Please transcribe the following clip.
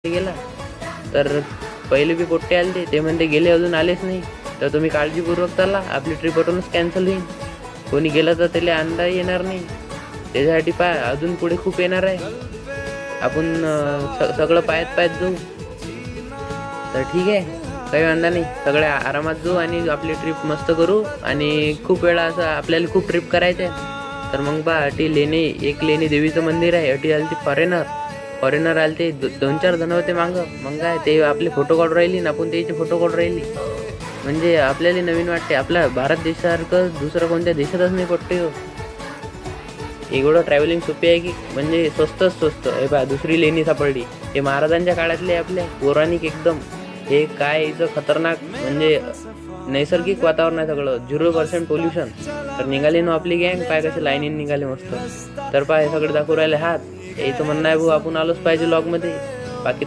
गेला तर पहिले बी पोट्टे आले ते म्हणते गेले अजून आलेच नाही. तर तुम्ही काळजीपूर्वक चाला, आपली ट्रिप ऑटोनच कॅन्सल होईल. कोणी गेलं तर त्याला आणता येणार नाही. त्याच्यासाठी अजून पुढे खूप येणार आहे. आपण सगळं पायत जाऊ. तर ठीक आहे, काही वांधा नाही. सगळे आरामात जाऊ आणि आपली ट्रिप मस्त करू. आणि खूप वेळा असं आपल्याला खूप ट्रिप करायचं आहे. तर मग अटी लेणी देवीचं मंदिर आहे. अटी आली ती फॉरेनर आले ते 2-4 जण होते मागं. मग काय ते आपले फोटो काढून राहिली ना, आपण त्याचे फोटो काढून राहिली. म्हणजे आपल्याला नवीन वाटते. आपल्या भारत देशासारखं दुसरं कोणत्या देशातच नाही पडते हो. एवढं ट्रॅव्हलिंग सोपी आहे की म्हणजे स्वस्त. हे पहा, दुसरी लेणी सापडली. हे महाराजांच्या काळातले आपले पौराणिक एकदम. हे काय इथं खतरनाक म्हणजे नैसर्गिक वातावरण आहे सगळं. 0% पोल्युशन. तर निघाली ना आपली गँग. पाय कसे लाईनीने निघाले मस्त. तर पाय हे सगळे दाखवू राहिले हात. याचं म्हणणं आहे भाऊ आपण आलोच पाहिजे लॉगमध्ये. बाकी